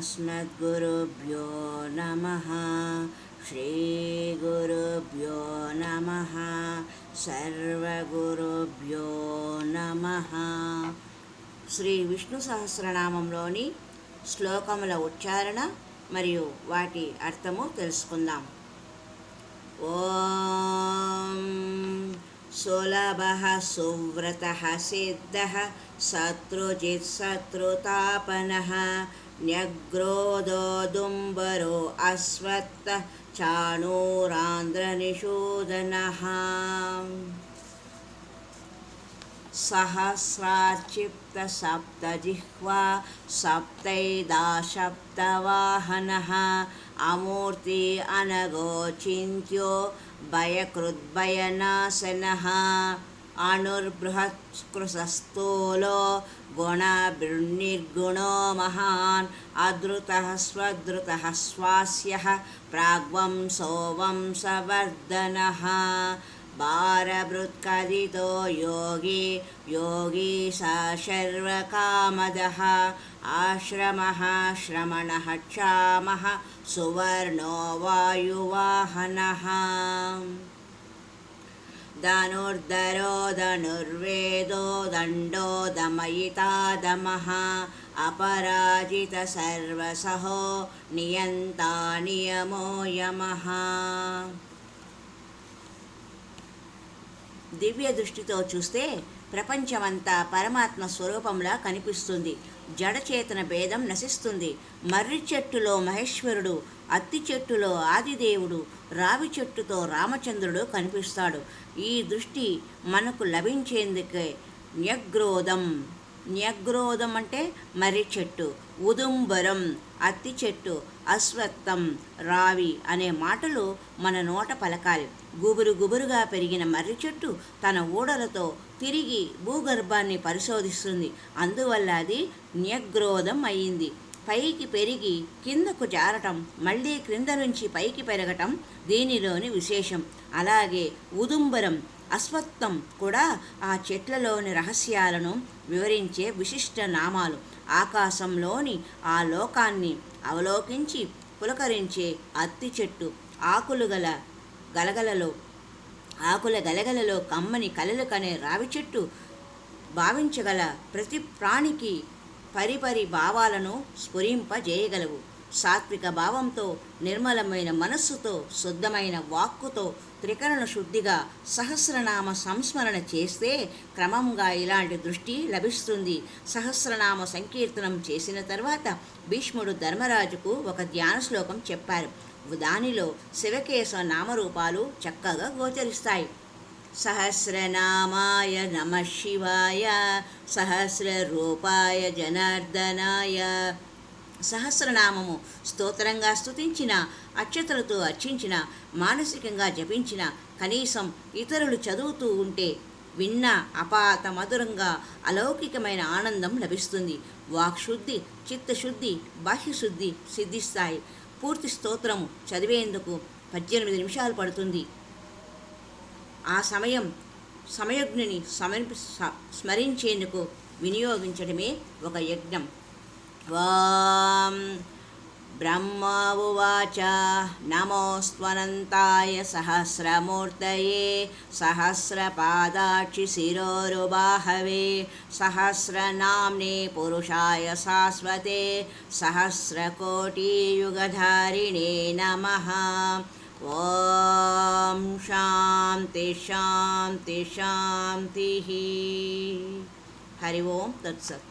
अस्मद्गुरुभ्यो नमः। श्रीगुरुभ्यो नमः। सर्वगुरुभ्यो नमः। శ్రీ విష్ణు సహస్రనామంలోని శ్లోకముల ఉచ్చారణ మరియు వాటి అర్థము తెలుసుకుందాం. ఓం సులభః సువ్రతః సిద్ధః శత్రుజిత్ శత్రుతాపనః న్యగ్రోదోదుంబరో అశ్వత్థః చాణూరాంధ్రనిషూదనః సహస్రార్చిప్త సప్తజిహ్వా సప్తైదాశప్తవాహనః అమూర్తి అనగోచింత్యో భయకృద్భయనాశనః అణుర్బృహత్కృశస్థూలో గుణభిర్నిర్గుణో మహాన్ అధృతః స్వధృతః స్వాస్యః ప్రాగ్వంసో వంశవర్ధనః భారభృత్కదితో యోగి యోగి సర్వకామదః ఆశ్రమః శ్రమణః క్షామః సువర్ణో వాయువాహనః ధనుర్ధరో ధనుర్వేదో దండో దమయితా దమః అపరాజిత సర్వసహో నియంతా నియమో యమః. దివ్య దృష్టితో చూస్తే ప్రపంచమంతా పరమాత్మ స్వరూపంలా కనిపిస్తుంది. జడచేతన భేదం నశిస్తుంది. మర్రి చెట్టులో మహేశ్వరుడు, అత్తి చెట్టులో ఆదిదేవుడు, రావి చెట్టుతో రామచంద్రుడు కనిపిస్తాడు. ఈ దృష్టి మనకు లభించేందుకే న్యగ్రోధం అంటే మర్రి చెట్టు, ఉదుంబరం అత్తి చెట్టు, అశ్వత్థం రావి అనే మాటలు మన నోట పలకాలి. గుబురుగా పెరిగిన మర్రి చెట్టు తన ఊడలతో తిరిగి భూగర్భాన్ని పరిశోధిస్తుంది. అందువల్ల అది న్యగ్రోధం అయింది. పైకి పెరిగి కిందకు జారటం, మళ్ళీ క్రింద నుంచి పైకి పెరగటం దీనిలోని విశేషం. అలాగే ఉదుంబరం అశ్వత్థం కూడా ఆ చెట్లలోని రహస్యాలను వివరించే విశిష్ట నామాలు. ఆకాశంలోని ఆ లోకాన్ని అవలోకించి పులకరించే అత్తి చెట్టు, ఆకుల గలగలలో కమ్మని కలలు కనే రావి చెట్టు భావించగల ప్రతి ప్రాణికి పరిపరి భావాలను స్ఫురింపజేయగలవు. సాత్విక భావంతో, నిర్మలమైన మనస్సుతో, శుద్ధమైన వాక్కుతో త్రికరణ శుద్ధిగా సహస్రనామ సంస్మరణ చేస్తే క్రమంగా ఇలాంటి దృష్టి లభిస్తుంది. సహస్రనామ సంకీర్తనం చేసిన తర్వాత భీష్ముడు ధర్మరాజుకు ఒక ధ్యాన శ్లోకం చెప్పారు. దానిలో శివకేశ నామరూపాలు చక్కగా గోచరిస్తాయి. సహస్రనామాయ నమః శివాయ సహస్రరూపాయ జనార్దనాయ. సహస్రనామము స్తోత్రంగా స్తుతించిన, అక్షతలతో అర్చించిన, మానసికంగా జపించిన, కనీసం ఇతరులు చదువుతూ ఉంటే విన్న అపాత మధురంగా అలౌకికమైన ఆనందం లభిస్తుంది. వాక్శుద్ధి, చిత్తశుద్ధి, బాహ్యశుద్ధి సిద్ధిస్తాయి. పూర్తి స్తోత్రము చదివేందుకు 18 నిమిషాలు పడుతుంది. ఆ సమయజ్ఞుని స్మరించేందుకు వినియోగించడమే ఒక యజ్ఞం. ఓం బ్రహ్మ ఉవాచ నమోస్త్వనంతాయ సహస్రమూర్తయే సహస్రపాదాక్షి శిరోరుబాహవే సహస్రనామ్నే పురుషాయ శాశ్వతే సహస్రకోటియుగధారిణే నమః. ఓం శాంతి శాంతి శాంతి. హరి ఓం తత్సత్.